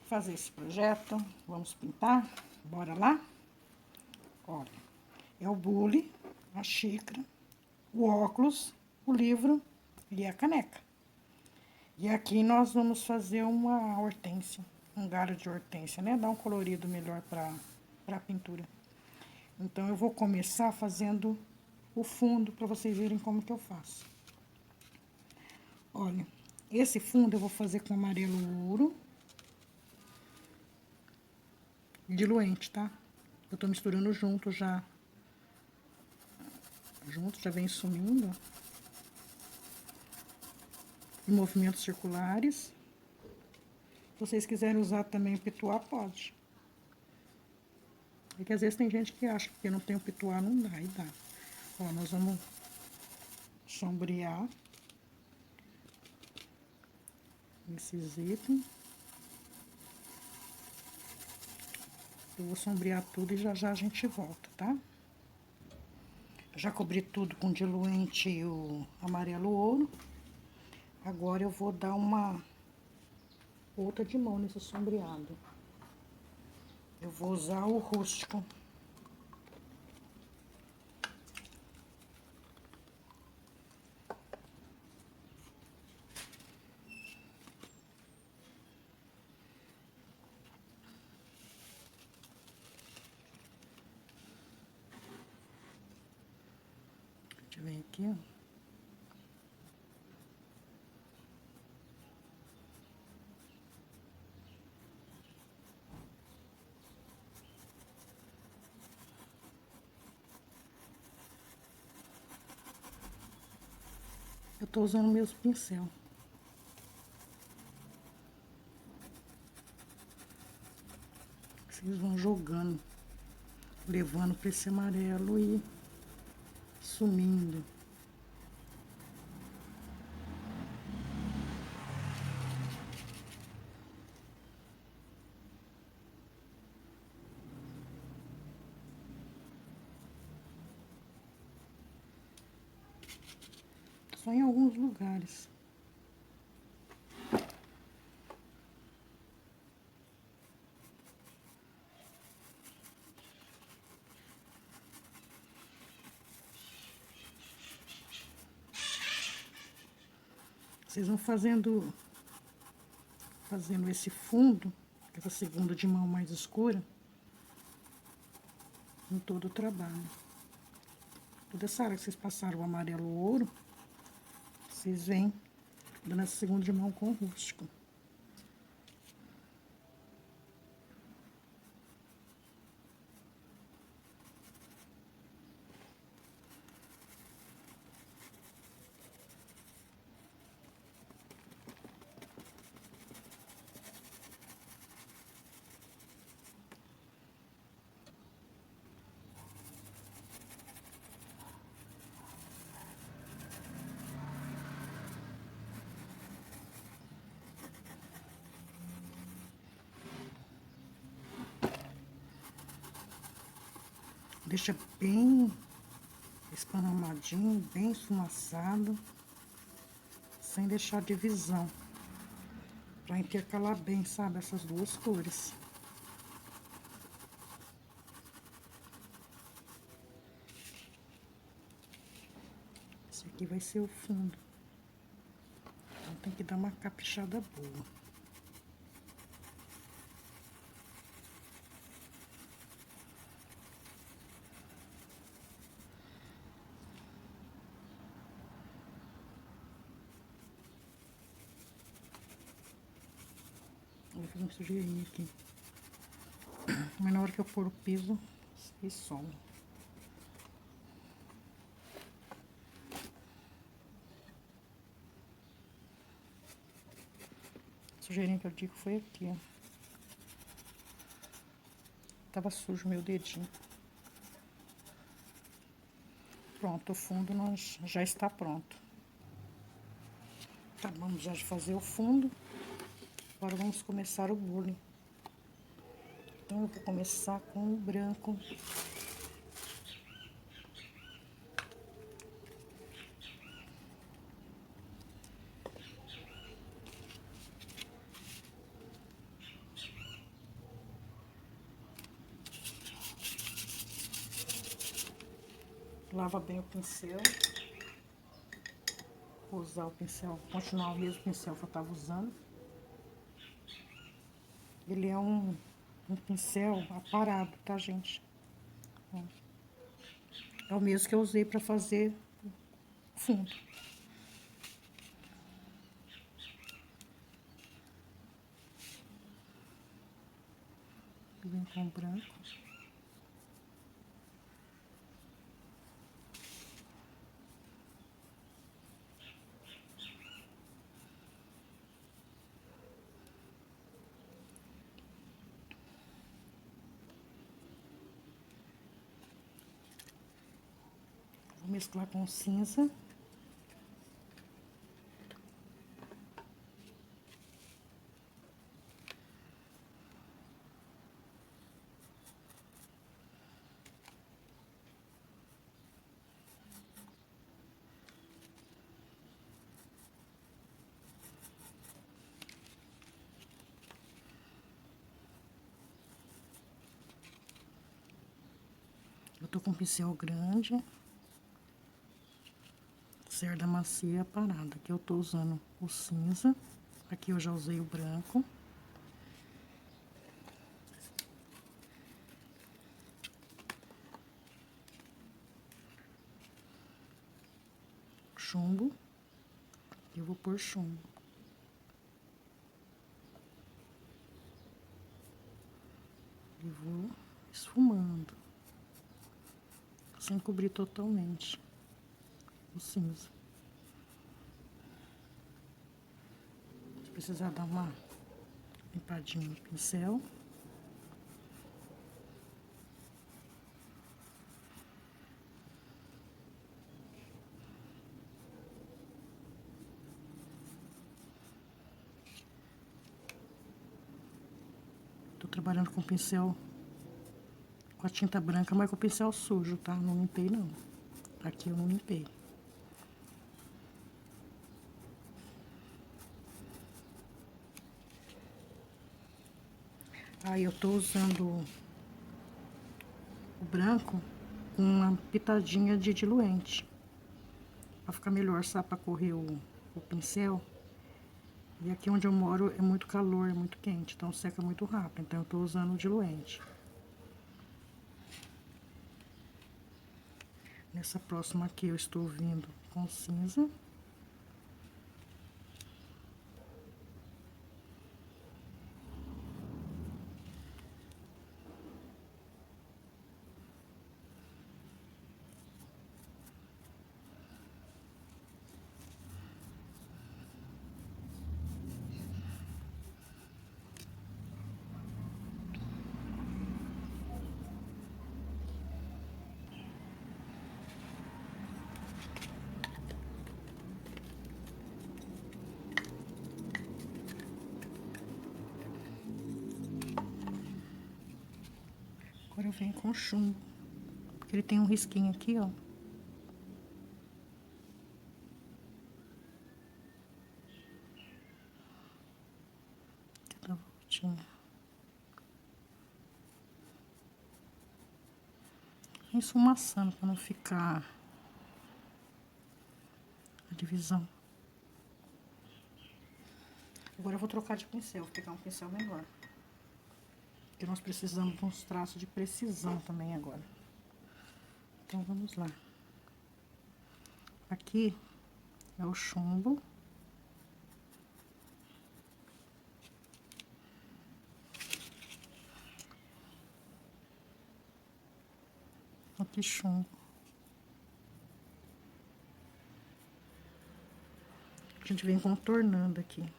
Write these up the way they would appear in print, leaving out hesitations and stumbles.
fazer esse projeto, vamos pintar, bora lá? Olha, é o bule, a xícara, o óculos, o livro e a caneca. E aqui nós vamos fazer uma hortênsia, um galho de hortênsia, né? Dar um colorido melhor pra pintura. Então, eu vou começar fazendo o fundo pra vocês verem como que eu faço. Olha, esse fundo eu vou fazer com amarelo ouro. Diluente, tá? Eu tô misturando junto já. Junto, já vem sumindo, ó. Em movimentos circulares. Se vocês quiserem usar também o pituá, pode. É que às vezes tem gente que acha que não tem o pituá, não dá, e dá. Ó, nós vamos sombrear esses itens. Eu vou sombrear tudo e já já a gente volta, tá? Já cobri tudo com diluente e o amarelo ouro. Agora eu vou dar uma outra de mão nesse sombreado. Eu vou usar o rústico. Deixa eu ver aqui, ó. Eu tô usando o mesmo pincel. Vocês vão jogando, levando pra esse amarelo e sumindo. Só em alguns lugares. Vocês vão fazendo esse fundo, essa segunda de mão mais escura, em todo o trabalho. Toda essa área que vocês passaram o amarelo ouro, vocês vêm dando essa segunda de mão com o rústico. Deixa bem espanamadinho, bem esfumaçado, sem deixar divisão, pra intercalar bem, sabe, essas duas cores. Esse aqui vai ser o fundo, então tem que dar uma caprichada boa. Vou fazer uma sujeirinha aqui. Mas na hora que eu pôr o piso, vocês somam. A sujeirinha que eu digo foi aqui, ó. Tava sujo meu dedinho. Pronto, o fundo já está pronto. Acabamos já de fazer o fundo. Agora vamos começar o bule. Então, eu vou começar com o branco. Lava bem o pincel. Vou usar o pincel, continuar o mesmo pincel que eu tava usando. Ele é um pincel aparado, tá, gente? Ó. É o mesmo que eu usei pra fazer o fundo. Vem com branco. Vou mesclar com cinza. Eu tô com um pincel grande. Cerda macia parada. Aqui eu tô usando o cinza. Aqui eu já usei o branco. Chumbo. Eu vou pôr chumbo. E vou esfumando. Sem cobrir totalmente o cinza. Se precisar dar uma limpadinha no pincel. Tô trabalhando com pincel, com a tinta branca, mas com o pincel sujo, tá? Não limpei, não. Aqui eu não limpei. Aí eu tô usando o branco com uma pitadinha de diluente. Pra ficar melhor, sabe? Pra correr o pincel. E aqui onde eu moro é muito calor, é muito quente, então seca muito rápido. Então eu tô usando o diluente. Nessa próxima aqui eu estou vindo com cinza. Agora eu venho com chumbo. Porque ele tem um risquinho aqui, ó. Dá uma voltinha. Esfumaçando pra não ficar a divisão. Agora eu vou trocar de pincel, vou pegar um pincel menor. Porque nós precisamos de uns traços de precisão também agora. Então vamos lá. Aqui é o chumbo. Aqui chumbo. A gente vem contornando aqui.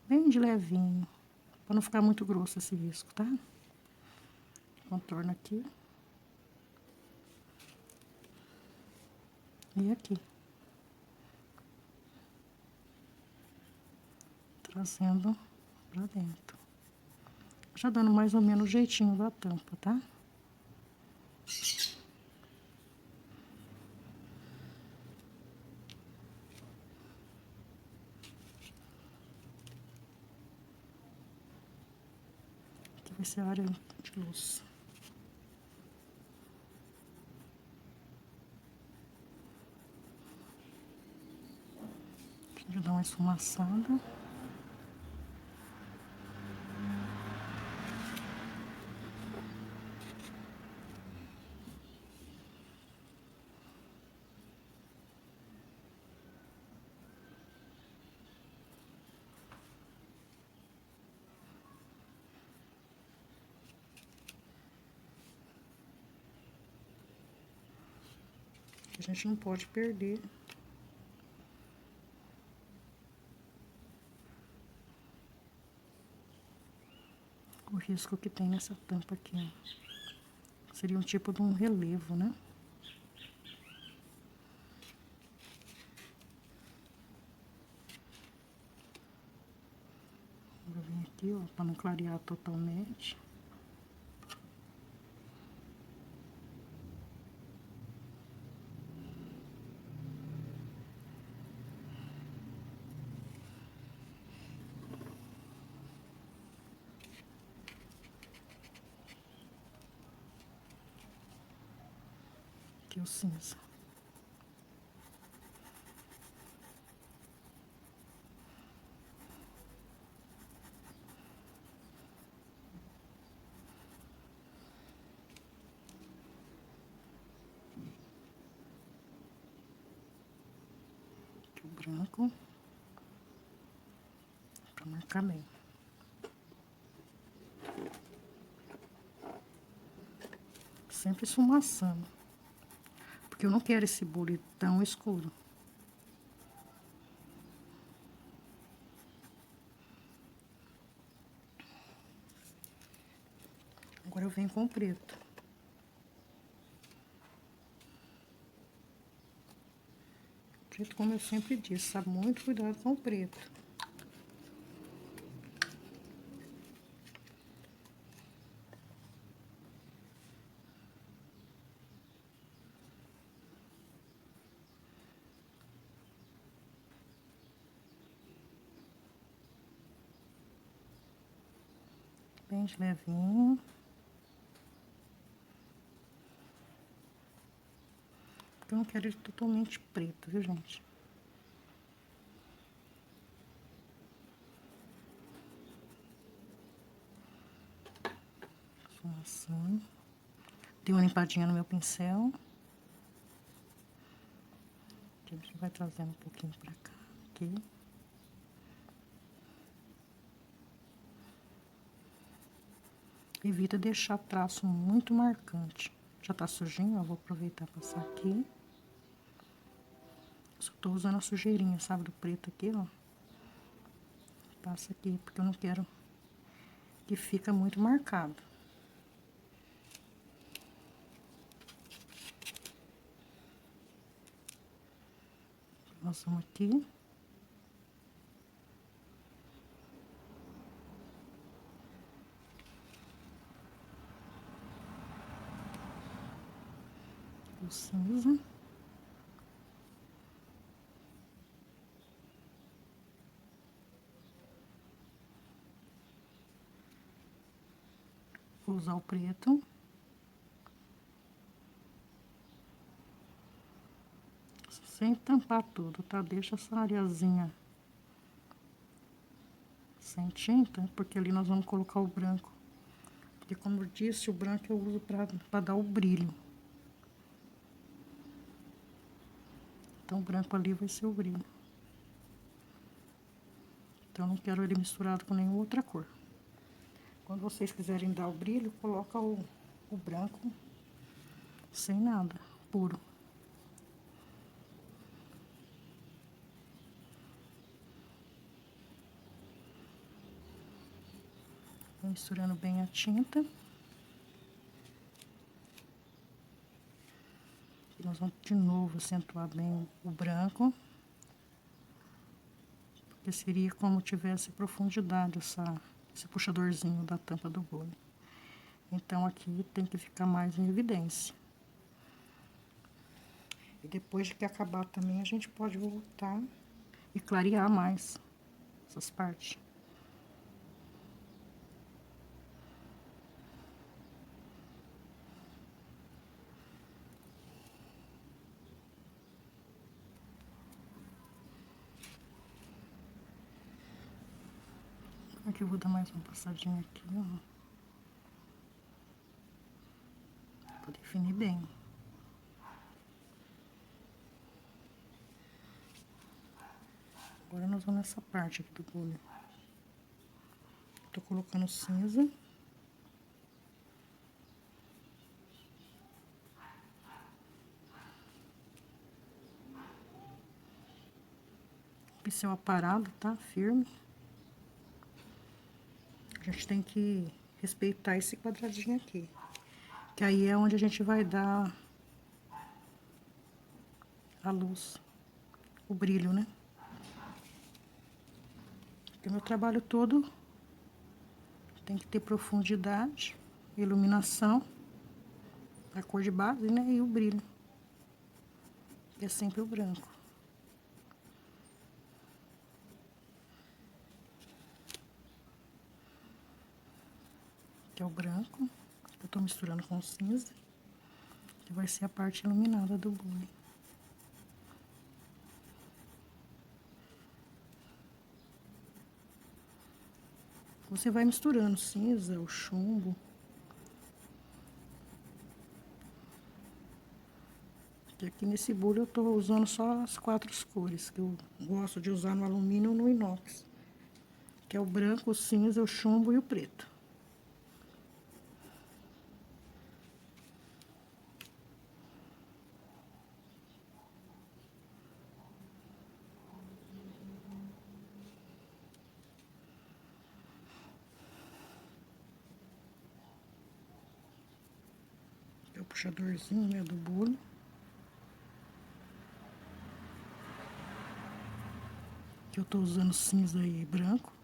Bem de levinho. Pra não ficar muito grosso esse risco, tá? Contorno aqui. E aqui. Trazendo pra dentro. Já dando mais ou menos o jeitinho da tampa, tá? Aqui vai ser a área de luz. dar uma esfumaçada. A gente não pode perder o risco que tem nessa tampa aqui, ó. Seria um tipo de um relevo, né? Vou vir aqui, ó, para não clarear totalmente. Aqui o cinza. Aqui o branco. Pra marcar bem. Sempre esfumaçando. Porque eu não quero esse bule tão escuro. Agora eu venho com o preto. Preto, como eu sempre disse, sabe, muito cuidado com o preto. Bem de levinho. Porque eu não quero ele totalmente preto, viu, gente? Assim. Dei uma limpadinha no meu pincel. Aqui a gente vai trazendo um pouquinho pra cá, aqui. Evita deixar traço muito marcante. Já tá sujinho, ó, vou aproveitar e passar aqui. Só tô usando a sujeirinha, sabe, do preto aqui, ó. Passa aqui, porque eu não quero que fica muito marcado. Nós vamos aqui. O cinza. Vou usar o preto. Sem tampar tudo, tá? Deixa essa areazinha sem tinta, porque ali nós vamos colocar o branco. Porque, como eu disse, o branco eu uso pra dar o brilho. Então, o branco ali vai ser o brilho. Então, eu não quero ele misturado com nenhuma outra cor. Quando vocês quiserem dar o brilho, coloca o branco sem nada, puro. Vou misturando bem a tinta. E nós vamos de novo acentuar bem o branco. Porque seria como tivesse profundidade esse puxadorzinho da tampa do bule. Então, aqui tem que ficar mais em evidência. E depois que acabar também, a gente pode voltar e clarear mais essas partes. Aqui eu vou dar mais uma passadinha aqui, ó. Pra definir bem. Agora nós vamos nessa parte aqui do bule. Tô colocando cinza. Pincel aparado, tá? Firme. A gente tem que respeitar esse quadradinho aqui. Que aí é onde a gente vai dar a luz, o brilho, né? Porque o meu trabalho todo tem que ter profundidade, iluminação, a cor de base, né? E o brilho. Que é sempre o branco. Que é o branco, que eu tô misturando com o cinza, que vai ser a parte iluminada do bule. Você vai misturando cinza, o chumbo. E aqui nesse bule eu tô usando só as 4 cores, que eu gosto de usar no alumínio ou no inox. Que é o branco, o cinza, o chumbo e o preto. É o puxadorzinho, né, do bule. Que eu tô usando cinza e branco.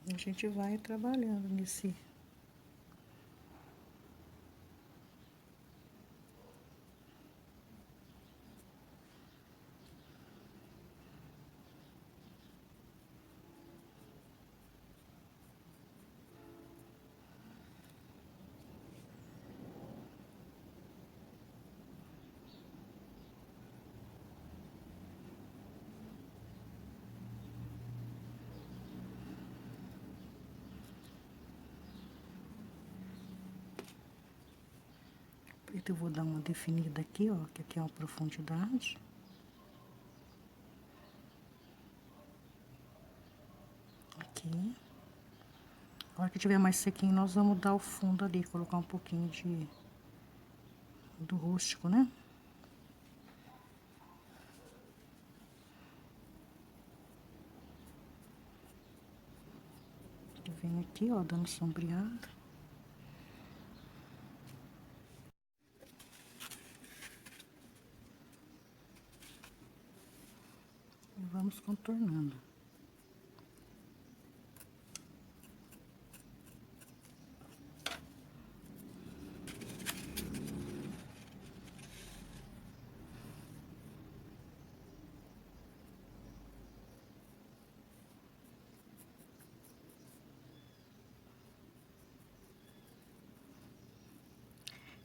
A gente vai trabalhando nesse... Preto eu vou dar uma definida aqui, ó, que aqui é uma profundidade. Aqui. A hora que tiver mais sequinho, nós vamos dar o fundo ali, colocar um pouquinho do rústico, né? Eu venho aqui, ó, dando sombreado. E vamos contornando.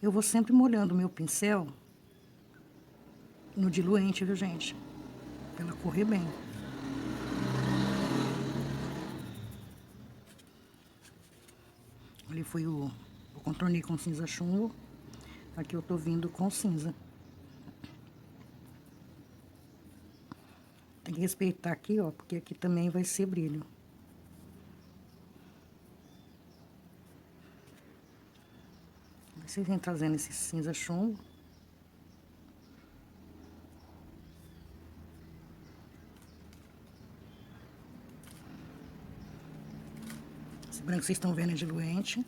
Eu vou sempre molhando o meu pincel no diluente, viu, gente? Pra ela correr bem. Ali foi eu contornei com cinza chumbo. Aqui eu tô vindo com cinza. Tem que respeitar aqui, ó, porque aqui também vai ser brilho. Vocês vêm trazendo esse cinza chumbo. Esse branco que vocês estão vendo é diluente.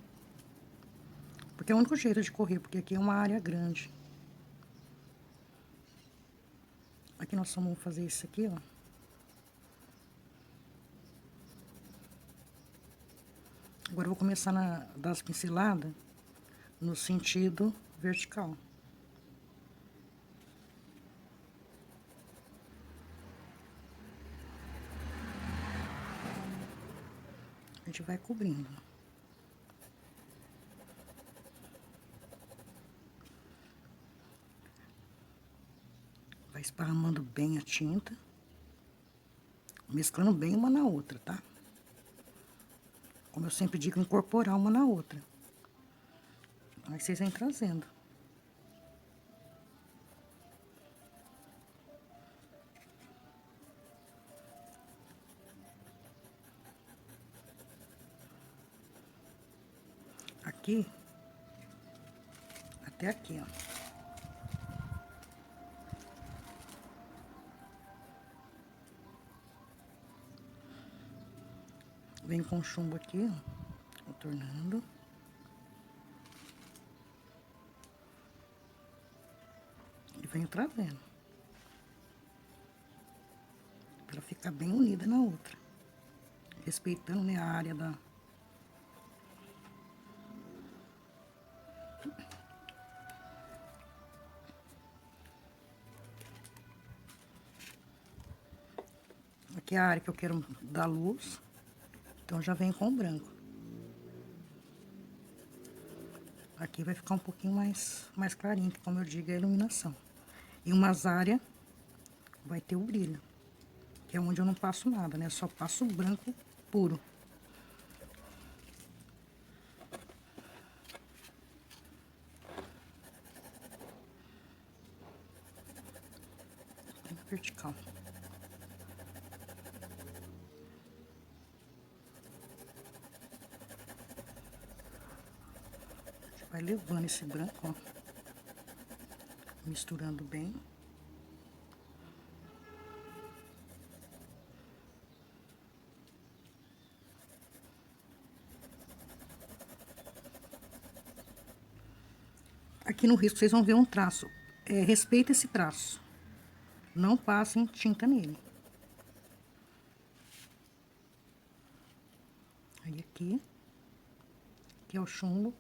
Porque é o único jeito de correr, porque aqui é uma área grande. Aqui nós só vamos fazer isso aqui, ó. Agora eu vou começar a dar as pinceladas no sentido vertical. A gente vai cobrindo. Vai esparramando bem a tinta. Mesclando bem uma na outra, tá? Como eu sempre digo, incorporar uma na outra. Aí vocês vêm trazendo. Aqui, até aqui, ó. Vem com chumbo aqui, ó, contornando. E venho trazendo. Pra ficar bem unida na outra. Respeitando, né, a área da... Aqui é a área que eu quero dar luz. Então, já vem com o branco. Aqui vai ficar um pouquinho mais clarinho, que como eu digo, é a iluminação. E umas áreas vai ter o brilho. Que é onde eu não passo nada, né? Eu só passo o branco puro. Bem vertical. Vai levando esse branco, ó, misturando bem. Aqui no risco vocês vão ver um traço. Respeita esse traço. Não passem tinta nele. Aí aqui é o chumbo.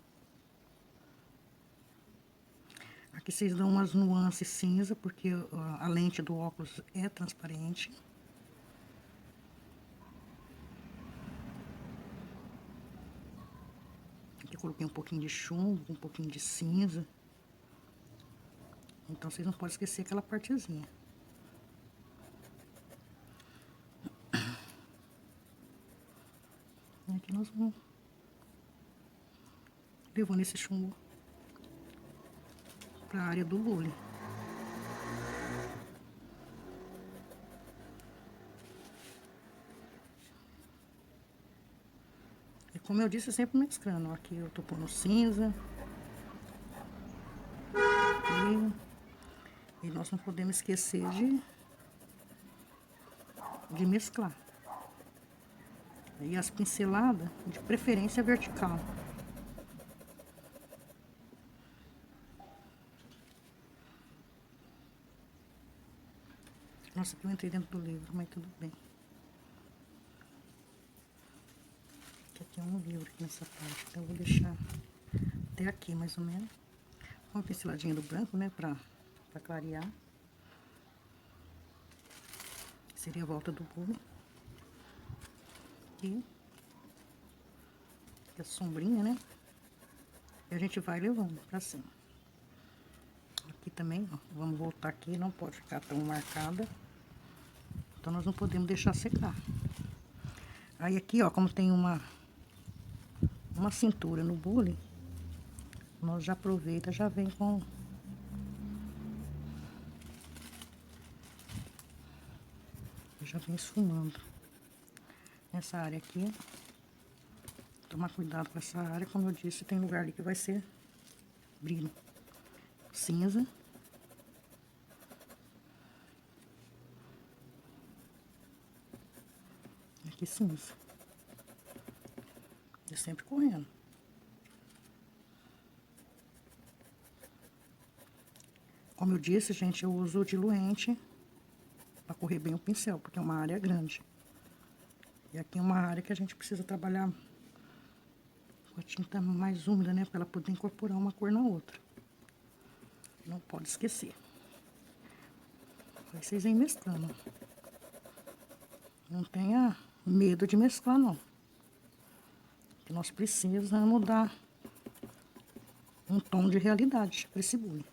Aqui vocês dão umas nuances cinza, porque a lente do óculos é transparente. Aqui eu coloquei um pouquinho de chumbo, um pouquinho de cinza. Então, vocês não podem esquecer aquela partezinha. E aqui nós vamos levando esse chumbo para a área do bule. E como eu disse, sempre mesclando. Aqui eu tô pondo cinza. E nós não podemos esquecer de mesclar. E as pinceladas, de preferência vertical. Nossa, que eu entrei dentro do livro, mas tudo bem. Aqui é um livro aqui nessa parte, então eu vou deixar até aqui, mais ou menos. Uma pinceladinha do branco, né, pra clarear. Seria a volta do bule. Aqui a sombrinha, né? E a gente vai levando pra cima. Aqui também, ó, vamos voltar aqui, não pode ficar tão marcada. Então, nós não podemos deixar secar. Aí aqui, ó, como tem uma cintura no bule, nós já aproveita, já vem com... Já vem esfumando. Nessa área aqui, tomar cuidado com essa área, como eu disse, tem lugar ali que vai ser brilho. Cinza. Aqui cinza. E sempre correndo. Como eu disse, gente, eu uso o diluente para correr bem o pincel, porque é uma área grande. E aqui é uma área que a gente precisa trabalhar com a tinta mais úmida, né? Para ela poder incorporar uma cor na outra. Não pode esquecer. Aí vocês vêm mesclando. Não tenha medo de mesclar, não. Porque nós precisamos dar um tom de realidade para esse bule.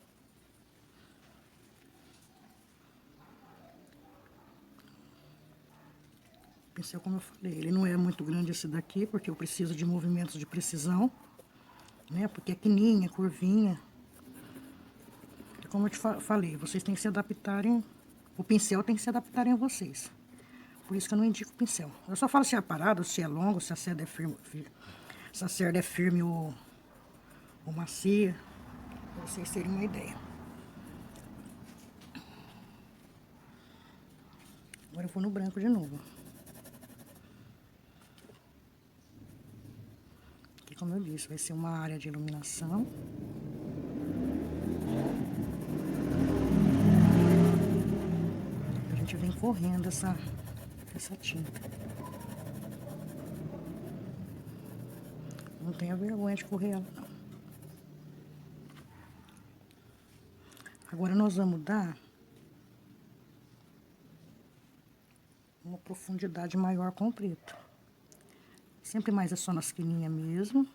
O pincel, como eu falei, ele não é muito grande esse daqui, porque eu preciso de movimentos de precisão, né? Porque é quininha, curvinha. Como eu te falei, vocês têm que se adaptarem, o pincel tem que se adaptarem a vocês. Por isso que eu não indico o pincel. Eu só falo se é parado, se é longo, se a cerda é firme, se a cerda é firme ou macia, para vocês terem uma ideia. Agora eu vou no branco de novo. Aqui, como eu disse, vai ser uma área de iluminação. A gente vem correndo essa tinta. Não tenha vergonha de correr ela, não. Agora nós vamos dar uma profundidade maior com o preto. Sempre mais é só nas quininhas mesmo.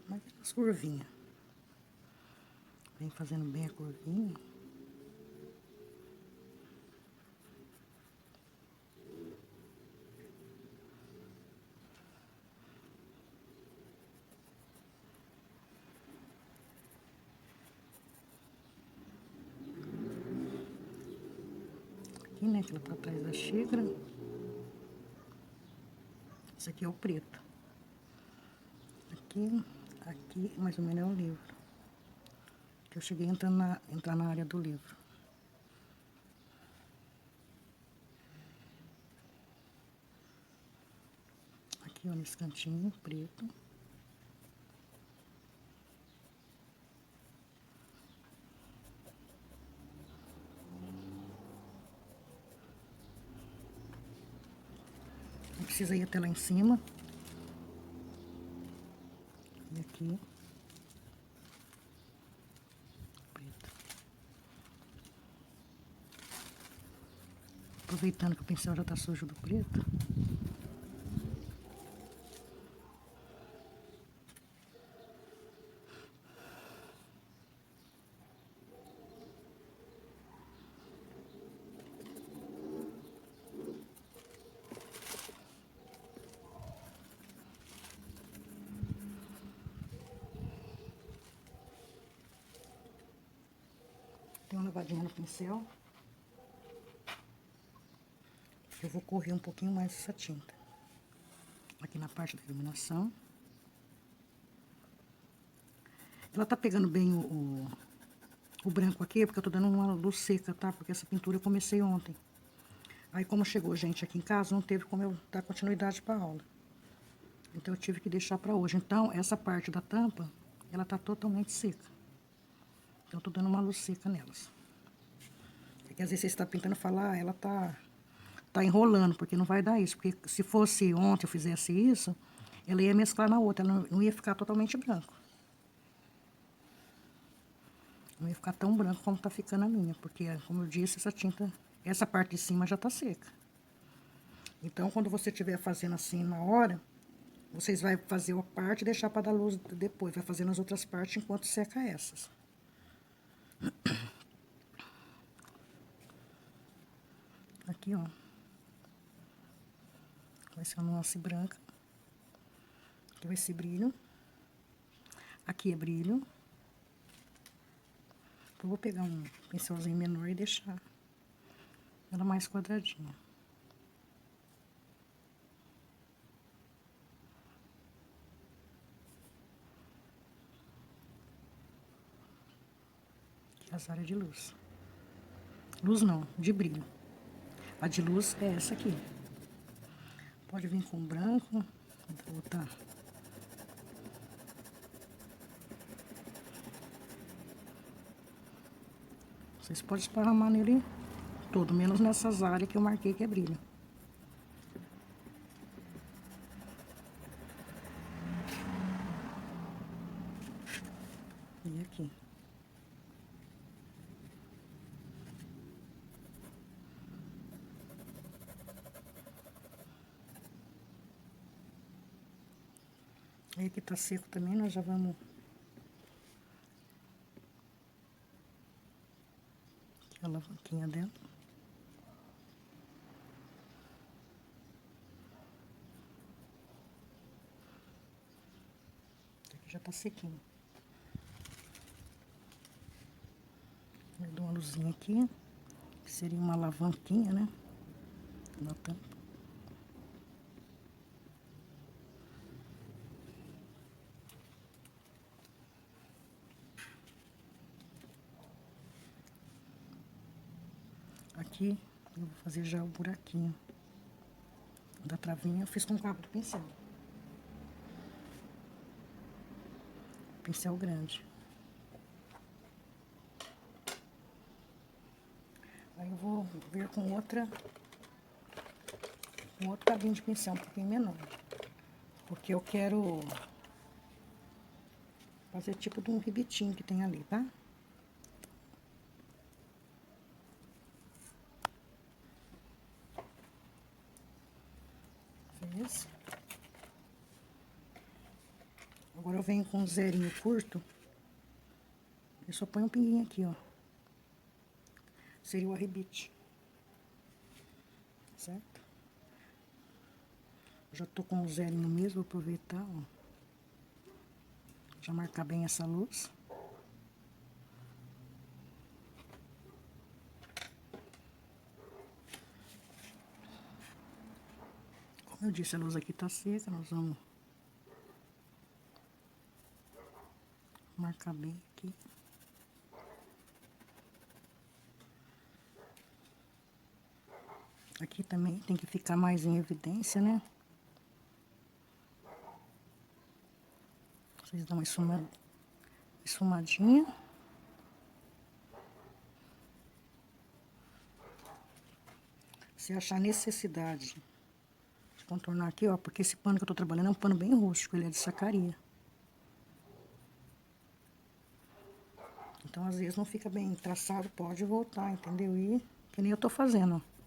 Mas as curvinhas. Vem fazendo bem a curvinha. Aqui, né, que ela tá atrás da xícara. Esse aqui é o preto. Aqui mais ou menos é o livro. Que eu cheguei a entrar na área do livro. Aqui, ó, nesse cantinho preto. Não precisa ir até lá em cima. E aqui. Preto. Aproveitando que o pincel já tá sujo do preto. Tem uma lavadinha no pincel. Eu vou correr um pouquinho mais essa tinta. Aqui na parte da iluminação. Ela tá pegando bem o branco aqui, porque eu tô dando uma luz seca, tá? Porque essa pintura eu comecei ontem. Aí, como chegou gente aqui em casa, não teve como eu dar continuidade pra aula. Então, eu tive que deixar pra hoje. Então, essa parte da tampa, ela tá totalmente seca. Então, eu tô dando uma luz seca nelas. Porque às vezes você está pintando e fala, ela tá enrolando, porque não vai dar isso. Porque se fosse ontem eu fizesse isso, ela ia mesclar na outra, ela não ia ficar totalmente branco. Não ia ficar tão branco como tá ficando a minha, porque, como eu disse, essa tinta, essa parte de cima já tá seca. Então, quando você estiver fazendo assim na hora, vocês vão fazer a parte e deixar para dar luz depois. Vai fazendo as outras partes enquanto seca essas. Aqui, ó. Vai ser uma nuance branca. Aqui vai ser brilho. Aqui é brilho. Eu vou pegar um pincelzinho menor e deixar ela mais quadradinha. Aqui as áreas de luz. Luz não, de brilho. A de luz é essa aqui. Pode vir com branco. Vou botar. Vocês podem esparramar nele todo, menos nessas áreas que eu marquei que é brilho. E aqui. Aí que tá seco também, nós já vamos... Aqui a alavanquinha dela. Aqui já tá sequinho. Eu dou uma luzinha aqui, que seria uma alavanquinha, né? Na tampa. Aqui eu vou fazer já o buraquinho da travinha. Eu fiz com o cabo do pincel. Pincel grande. Aí eu vou vir com outro cabinho de pincel um pouquinho menor. Porque eu quero fazer tipo de um ribitinho que tem ali, tá? Fez. Agora eu venho com um zerinho curto. Eu só ponho um pinguinho aqui, ó. Seria o arrebite. Certo? Já tô com um zerinho mesmo, vou aproveitar, ó. Já marcar bem essa luz. Como eu disse, a luz aqui tá seca, nós vamos marcar bem aqui. Aqui também tem que ficar mais em evidência, né? Vocês dão uma esfumadinha. Se achar necessidade de contornar aqui, ó, porque esse pano que eu tô trabalhando é um pano bem rústico, ele é de sacaria. Então, às vezes, não fica bem traçado, pode voltar, entendeu? E que nem eu tô fazendo, ó.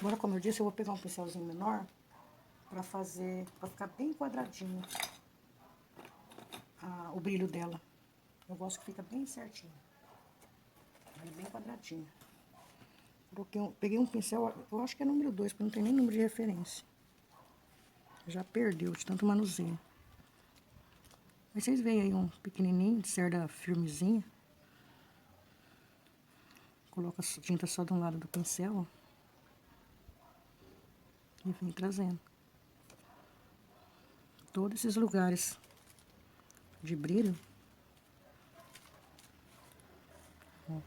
Agora, como eu disse, eu vou pegar um pincelzinho menor pra fazer, pra ficar bem quadradinho o brilho dela. Eu gosto que fica bem certinho. Ela é bem quadradinha. Peguei um pincel, eu acho que é número 2, porque não tem nem número de referência. Já perdeu de tanto manuseio. Aí vocês veem aí um pequenininho de cerda firmezinha. Coloca a tinta só de um lado do pincel, ó. E vem trazendo. Todos esses lugares de brilho. Ó.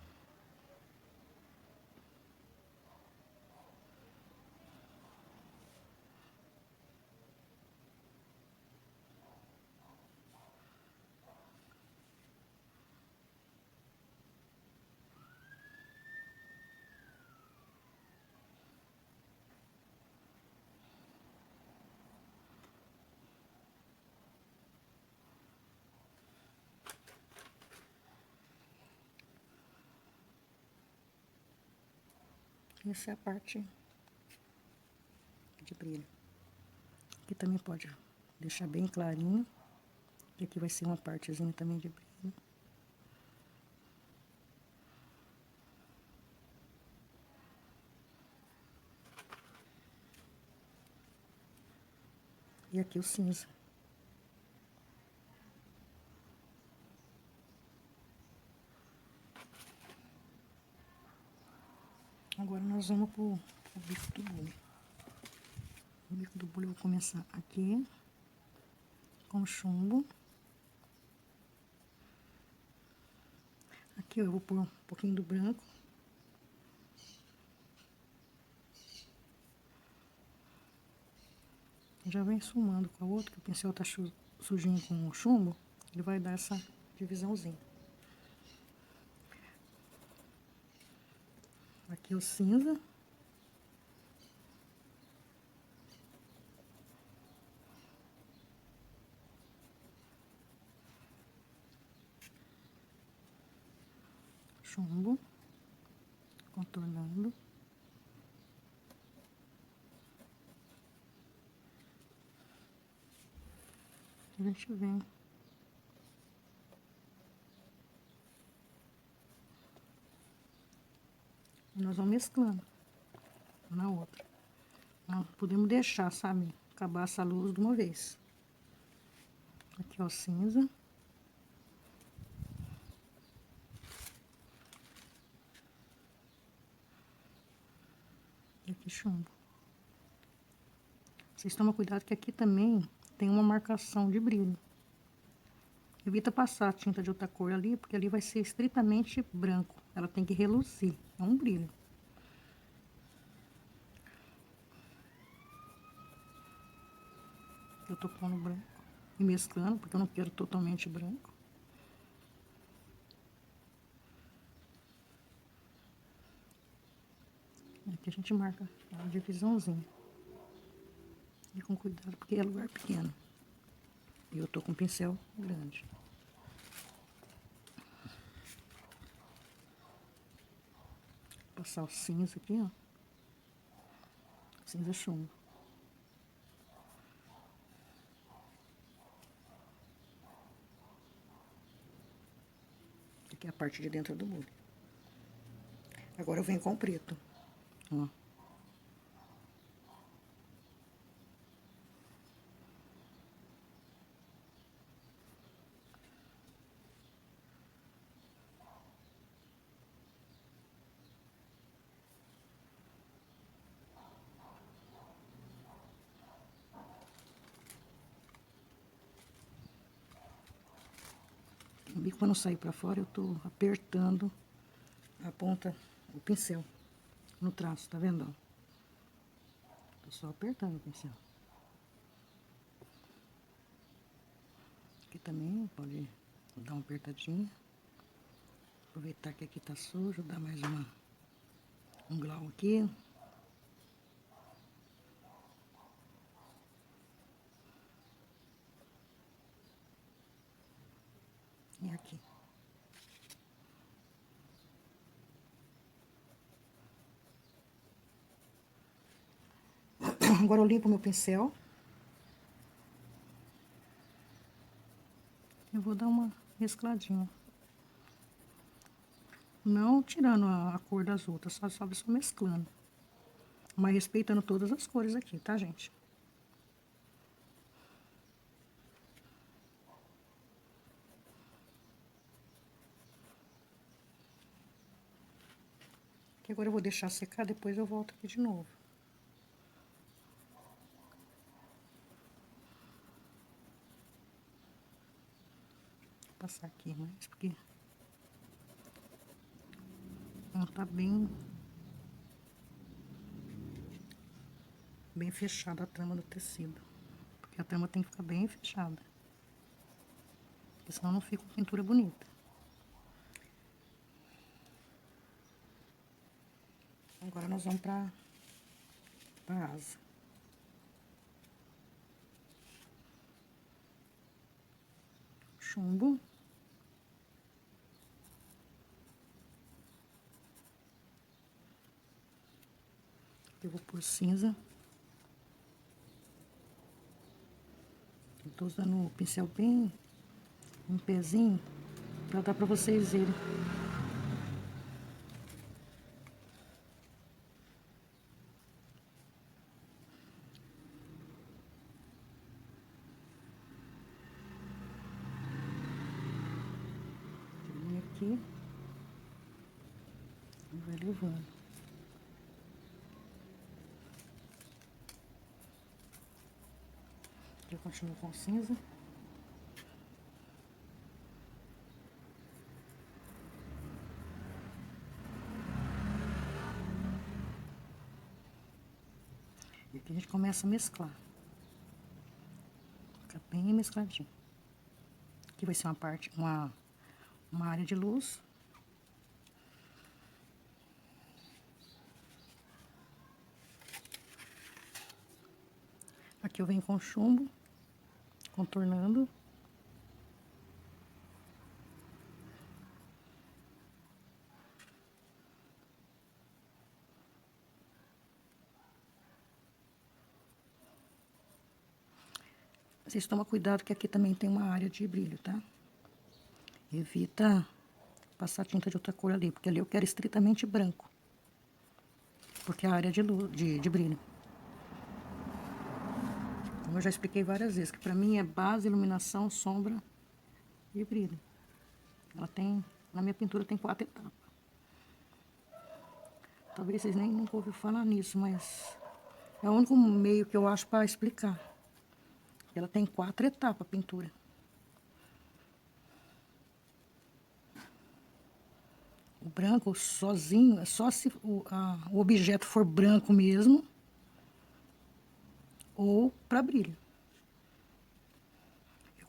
Essa é a parte de brilho. Aqui também pode deixar bem clarinho. E aqui vai ser uma partezinha também de brilho. E aqui o cinza. Agora nós vamos pro bico do bule. O bico do bule eu vou começar aqui, com chumbo. Aqui eu vou pôr um pouquinho do branco. Já vem esfumando com a outra, que o pincel tá sujinho com o chumbo, ele vai dar essa divisãozinha. Aqui o cinza. Chumbo, contornando. A gente vem. E nós vamos mesclando uma na outra. Não podemos deixar, sabe, acabar essa luz de uma vez. Aqui ó, o cinza. E aqui chumbo. Vocês tomam cuidado que aqui também tem uma marcação de brilho. Evita passar a tinta de outra cor ali, porque ali vai ser estritamente branco. Ela tem que reluzir, é um brilho. Eu tô pondo branco e mesclando, porque eu não quero totalmente branco. Aqui a gente marca a divisãozinha. E com cuidado, porque é lugar pequeno. E eu tô com um pincel grande. Vou passar o cinza aqui, ó. Cinza chumbo. Aqui é a parte de dentro do bule. Agora eu venho com o preto, ó. O bico, para não sair pra fora, eu tô apertando a ponta, o pincel, no traço, tá vendo, ó? Tô só apertando o pincel. Aqui também pode dar uma apertadinha. Aproveitar que aqui tá sujo, dar mais um glow aqui. E aqui. Agora eu limpo meu pincel. Eu vou dar uma mescladinha. Não tirando a cor das outras, só mesclando. Mas respeitando todas as cores aqui, tá, gente? Aqui agora eu vou deixar secar, depois eu volto aqui de novo. Vou passar aqui mais, porque não tá bem fechada a trama do tecido. Porque a trama tem que ficar bem fechada. Porque senão não fica uma pintura bonita. Agora nós vamos pra asa. Chumbo. Eu vou pôr cinza. Eu tô usando o pincel bem, um pezinho, pra dar pra vocês verem. Vem aqui e vai levando. continuo com cinza. E aqui a gente começa a mesclar. Fica bem mescladinho. Aqui vai ser uma área de luz. Aqui eu venho com chumbo, contornando. Vocês tomam cuidado que aqui também tem uma área de brilho, tá? Evita passar tinta de outra cor ali, porque ali eu quero estritamente branco. Porque é a área de luz, de brilho. Como eu já expliquei várias vezes, que pra mim é base, iluminação, sombra e brilho. Ela tem, na minha pintura tem 4 etapas. Talvez vocês nem nunca ouviram falar nisso, mas é o único meio que eu acho pra explicar. Ela tem 4 etapas a pintura. O branco sozinho, é só se o objeto for branco mesmo, ou para brilho.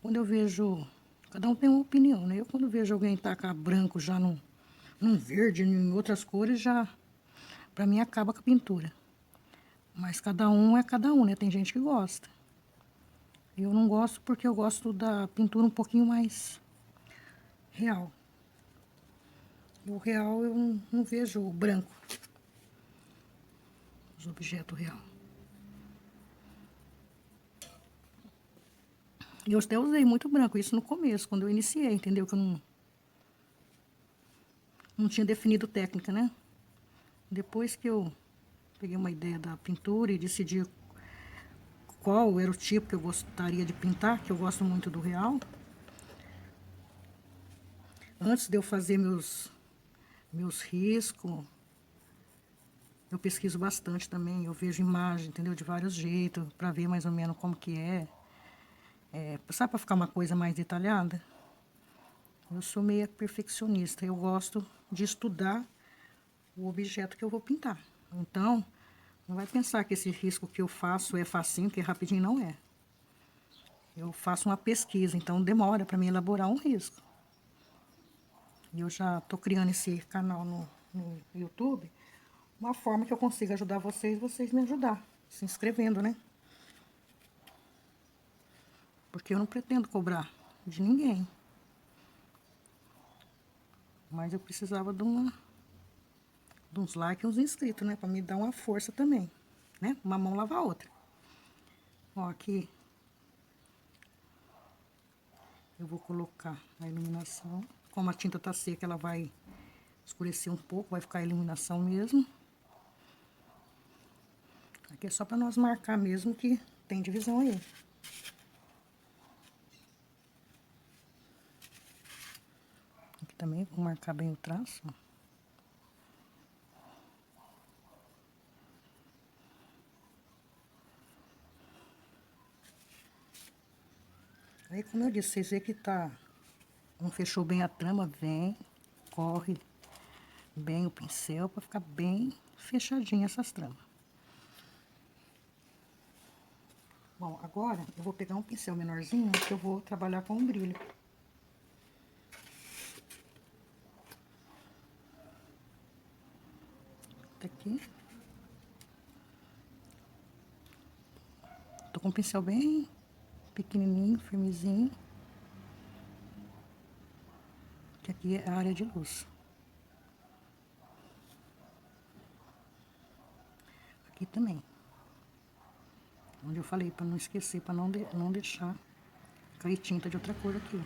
Quando eu vejo, cada um tem uma opinião, né? Eu quando vejo alguém tacar branco já num verde, em outras cores, já, pra mim, acaba com a pintura. Mas cada um é cada um, né? Tem gente que gosta. Eu não gosto porque eu gosto da pintura um pouquinho mais real. O real eu não vejo o branco. Os objetos real. E eu até usei muito branco, isso no começo, quando eu iniciei, entendeu? Que eu não tinha definido técnica, né? Depois que eu peguei uma ideia da pintura e decidi qual era o tipo que eu gostaria de pintar, que eu gosto muito do real. Antes de eu fazer meus riscos, eu pesquiso bastante também, eu vejo imagem, entendeu? De vários jeitos, para ver mais ou menos como que é. Sabe, para ficar uma coisa mais detalhada? Eu sou meio perfeccionista, eu gosto de estudar o objeto que eu vou pintar. Então, não vai pensar que esse risco que eu faço é facinho, que é rapidinho, não é. Eu faço uma pesquisa, então demora para mim elaborar um risco. E eu já tô criando esse canal no YouTube, uma forma que eu consiga ajudar vocês me ajudar, se inscrevendo, né? Porque eu não pretendo cobrar de ninguém. Mas eu precisava de uns likes e uns inscritos, né? Pra me dar uma força também, né? Uma mão lava a outra. Ó, aqui eu vou colocar a iluminação. Como a tinta tá seca, ela vai escurecer um pouco, vai ficar a iluminação mesmo. Aqui é só pra nós marcar mesmo que tem divisão aí. Aqui também vou marcar bem o traço, ó. Aí, como eu disse, vocês vê que não fechou bem a trama, vem, corre bem o pincel pra ficar bem fechadinha essas tramas. Bom, agora eu vou pegar um pincel menorzinho que eu vou trabalhar com um brilho. Tá aqui. Tô com um pincel bem pequenininho, firmezinho. Que aqui é a área de luz. Aqui também. Onde eu falei pra não esquecer, pra não deixar cair tinta de outra cor aqui.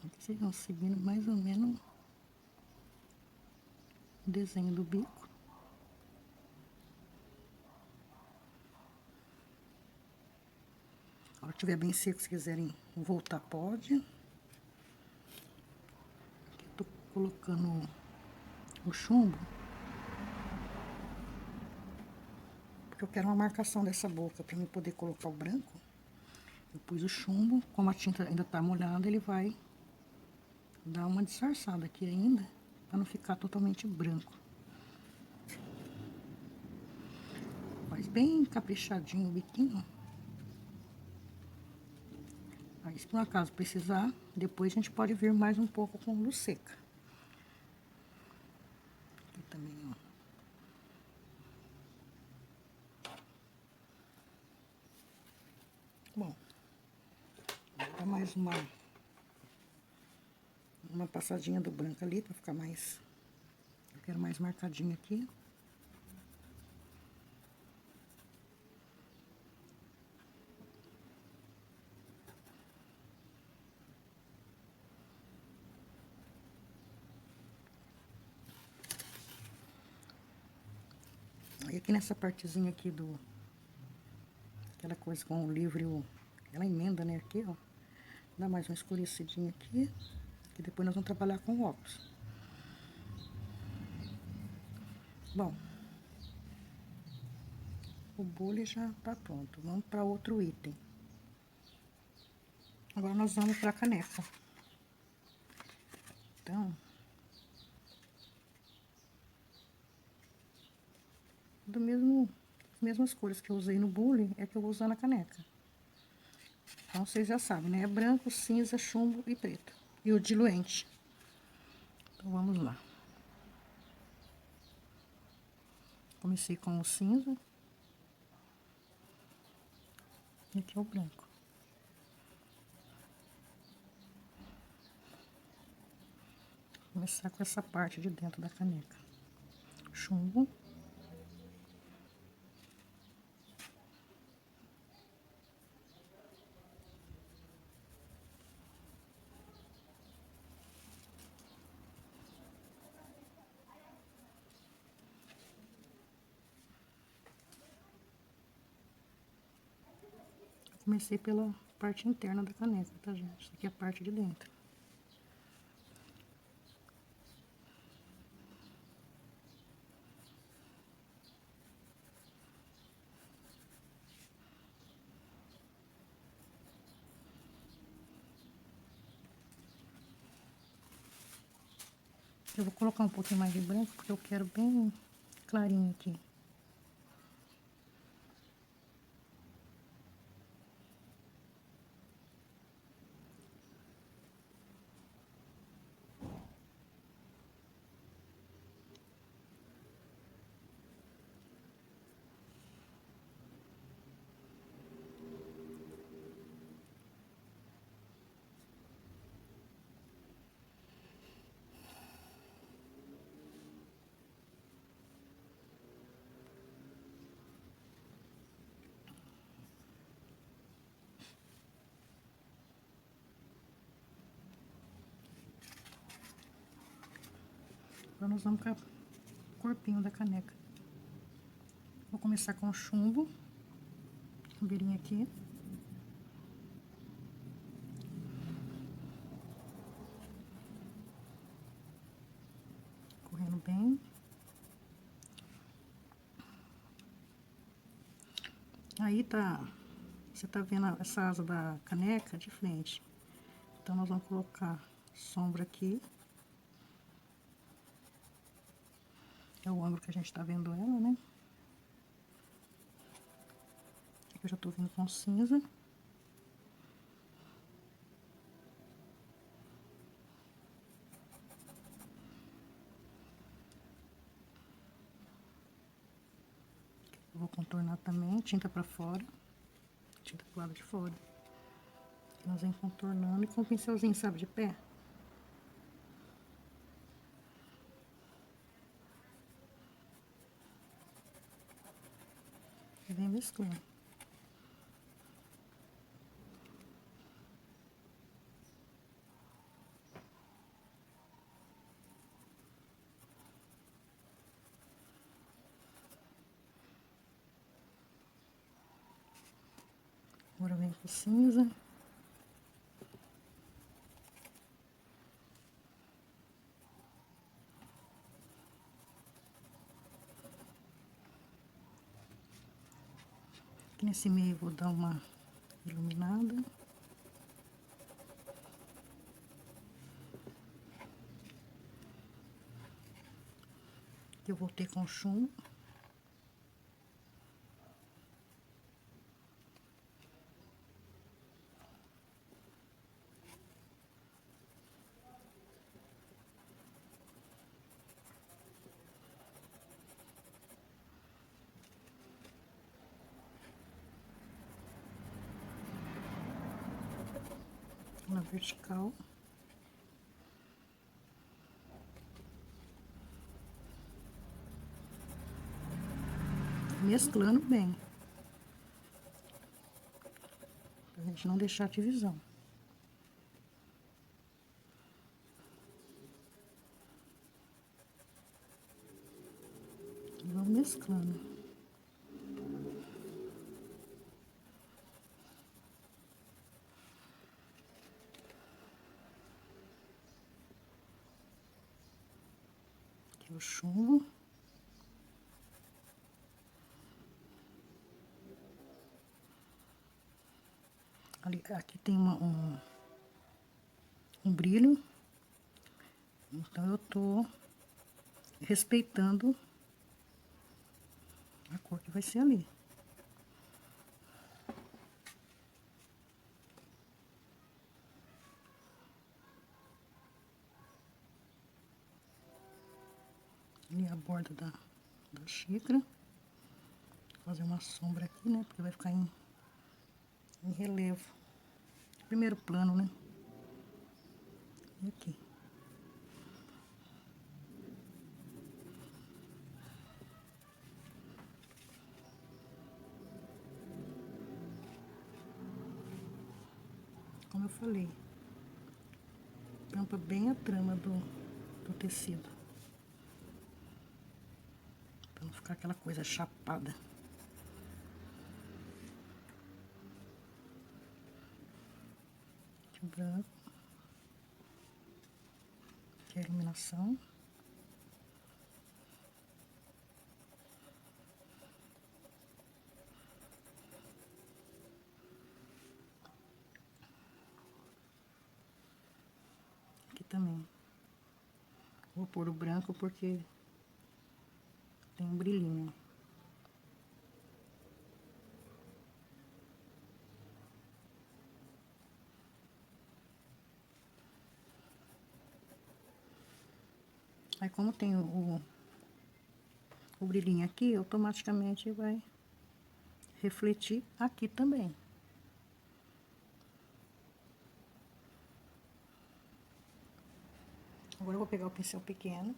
Aqui vocês vão seguindo mais ou menos o desenho do bico. A hora que estiver bem seco, se quiserem voltar, pode. Aqui eu tô colocando o chumbo, porque eu quero uma marcação dessa boca para eu poder colocar o branco. Eu pus o chumbo, como a tinta ainda tá molhada, ele vai dar uma disfarçada aqui ainda, para não ficar totalmente branco. Faz bem caprichadinho o biquinho. Aí, se por um acaso precisar, depois a gente pode vir mais um pouco com luz seca. Aqui também, ó. Bom, vou dar mais uma passadinha do branco ali, pra ficar mais... Eu quero mais marcadinho aqui. Aí aqui nessa partezinha aqui do... Aquela coisa com o livro e o... Ela emenda, né, aqui, ó. Dá mais uma escurecidinha aqui. Que depois nós vamos trabalhar com o óculos. Bom, o bule já tá pronto. Vamos para outro item. Agora nós vamos para a caneca. Então, as mesmas cores que eu usei no bule é que eu vou usar na caneca. Então, vocês já sabem, né? É branco, cinza, chumbo e preto. E o diluente. Então, vamos lá. Comecei com o cinza. E aqui é o branco. Vou começar com essa parte de dentro da caneca. Chumbo. Comecei pela parte interna da caneca, tá, gente? Isso aqui é a parte de dentro. Eu vou colocar um pouquinho mais de branco, porque eu quero bem clarinho aqui. Agora nós vamos para o corpinho da caneca. Vou começar com o chumbo, beirinho aqui. Correndo bem. Aí tá, você tá vendo essa asa da caneca de frente. Então, nós vamos colocar sombra aqui. É o ângulo que a gente tá vendo ela, né? Aqui eu já tô vindo com cinza. Eu vou contornar também, tinta pra fora. Tinta pro lado de fora. Aqui nós vamos contornando e com o pincelzinho, sabe, de pé. E vem mesclando. Agora vem com cinza. Aqui nesse meio vou dar uma iluminada. Eu voltei com chumbo. Na vertical. Mesclando bem. Pra gente não deixar divisão. E vamos mesclando. Aqui o chumbo. Ali, aqui tem um brilho, então eu tô respeitando a cor que vai ser ali. Ali a borda da xícara. Vou fazer uma sombra aqui, né, porque vai ficar em relevo. Primeiro plano, né? E aqui. Como eu falei, tampa bem a trama do tecido. Pra não ficar aquela coisa chapada. Aqui o branco. Aqui a iluminação. Aqui também. Vou pôr o branco porque tem um brilhinho. Aí como tem o brilhinho aqui, automaticamente vai refletir aqui também. Agora eu vou pegar o pincel pequeno.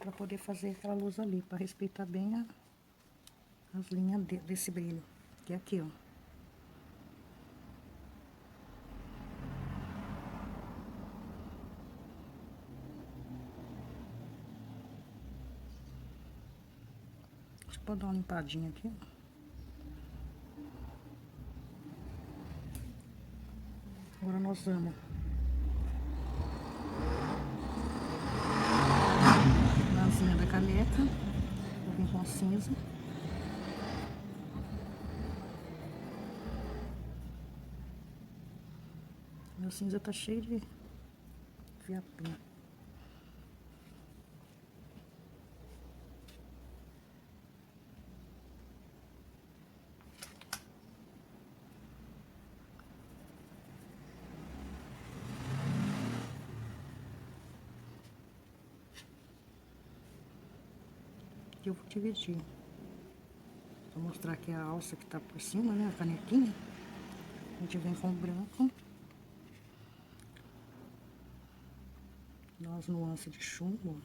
Pra poder fazer aquela luz ali, pra respeitar bem as linhas desse brilho. Que é aqui, ó. Você pode dar uma limpadinha aqui, ó. Agora nós vamos na asinha da caneca. Vou vir com cinza. Meu cinza tá cheio de fiapinho. Aqui eu vou dividir. Vou mostrar aqui a alça que tá por cima, né? A canequinha. A gente vem com o branco. Dá umas nuances de chumbo.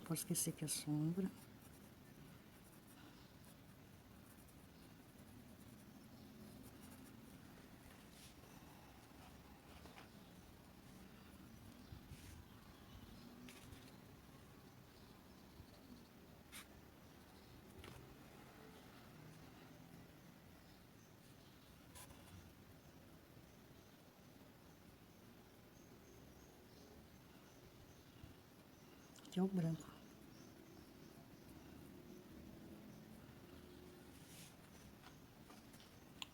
pode esquecer que é sombra. Aqui é o branco.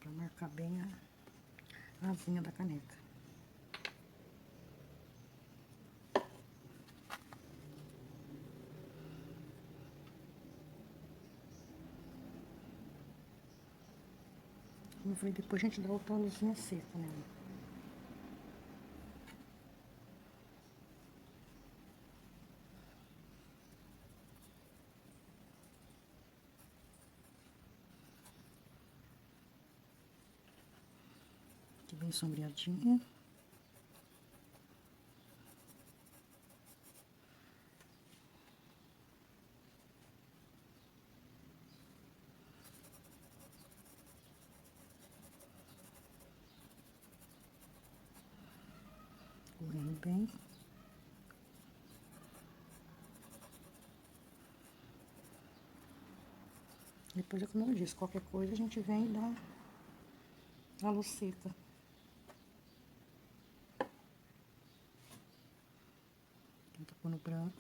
Pra marcar bem a asinha da caneca. Como eu falei, depois a gente dá outra luzinha seca, né? Aqui bem sombreadinha. Correndo bem. Depois, como eu disse, qualquer coisa a gente vem e dá a luz seca. Então, tô pondo branco.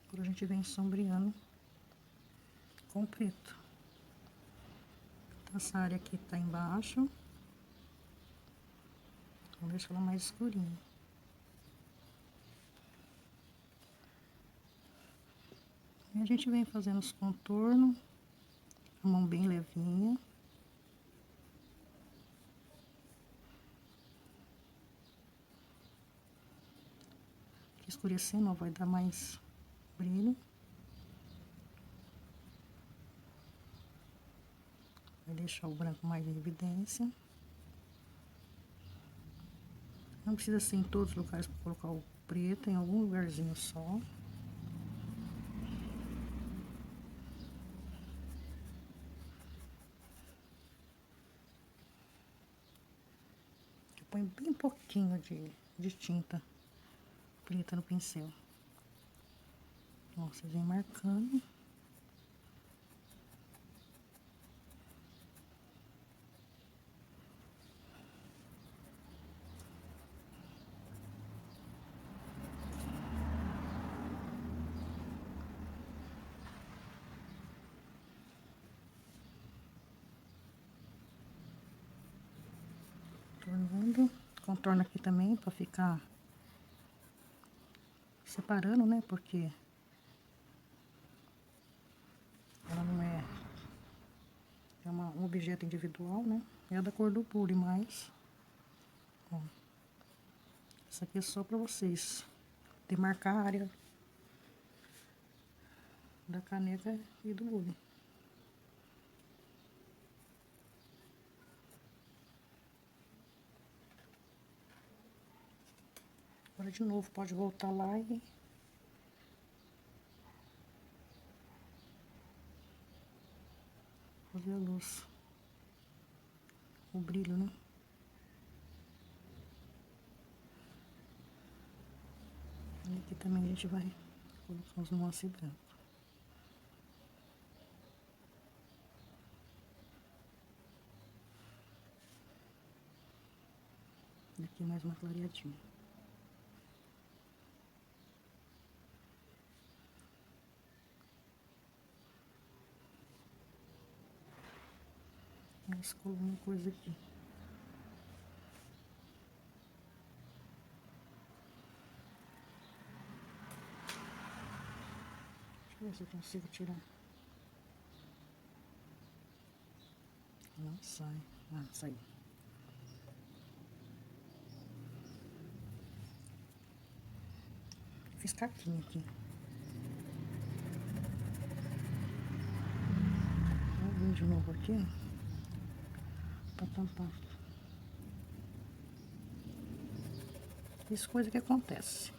Agora a gente vem sombreando com preto. Essa área aqui tá embaixo. Vou deixar ela mais escurinha. E a gente vem fazendo os contornos. A mão bem levinha. Aqui escurecendo, ó, vai dar mais brilho. Vai deixar o branco mais em evidência. Não precisa ser em todos os lugares para colocar o preto, em algum lugarzinho só. Eu ponho bem pouquinho de tinta preta no pincel. Ó, você vem marcando. Tornando. Contorno aqui também para ficar separando, né? Porque ela não é um objeto individual, né? É da cor do bule, mas ó, isso aqui é só para vocês demarcar a área da caneca e do bule. Agora de novo pode voltar lá e fazer a luz, o brilho, né? E aqui também a gente vai colocar os nuances brancos. E aqui mais uma clareadinha. Vamos colocar uma coisa aqui. Deixa eu ver se eu consigo tirar. Não sai. Ah, saiu. fiz caquinha aqui. Vou vir de novo aqui, ó, pra tampar. Isso é coisa que acontece.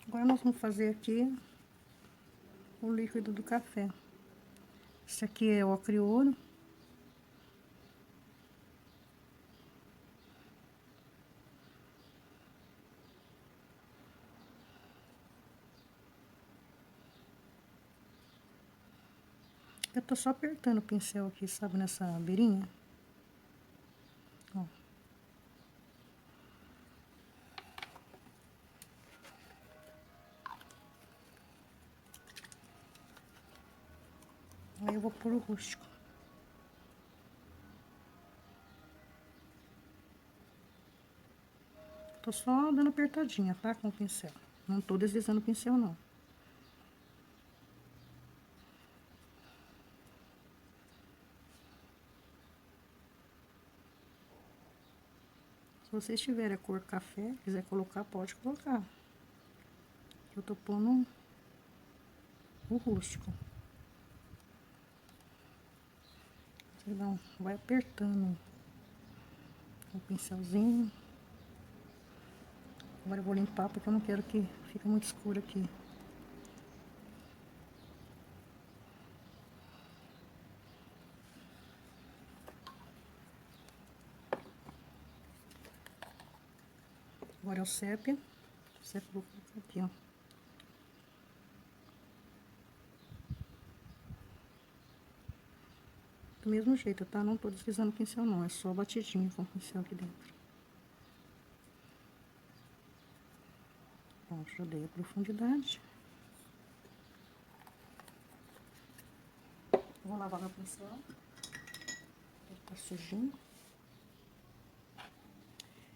Agora nós vamos fazer aqui o líquido do café. Esse aqui é o ocre ouro. Eu tô só apertando o pincel aqui, sabe, nessa beirinha. Ó. Aí eu vou pôr o rústico. Tô só dando apertadinha, tá? Com o pincel. Não tô deslizando o pincel, não. Se vocês tiverem a cor café, quiser colocar, pode colocar. Eu tô pondo o rústico. Você vai apertando o pincelzinho. Agora eu vou limpar porque eu não quero que fique muito escuro aqui. Agora é o sépia. O sépia eu vou colocar aqui, ó. Do mesmo jeito, tá? Não tô deslizando o pincel, não. É só batidinho com o pincel aqui dentro. Pronto, já dei a profundidade. Vou lavar meu pincel. Ele tá sujinho.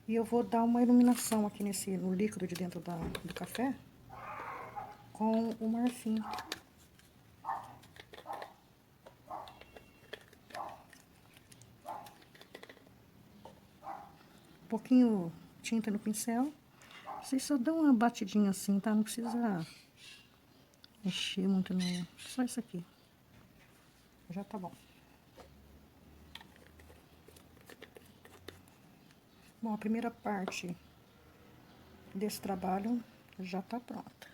E eu vou dar uma iluminação aqui no líquido de dentro do café com o marfim. Um pouquinho tinta no pincel. Vocês só dão uma batidinha assim, tá? Não precisa mexer muito, não. Só isso aqui. Já tá bom. Bom, a primeira parte desse trabalho já tá pronta.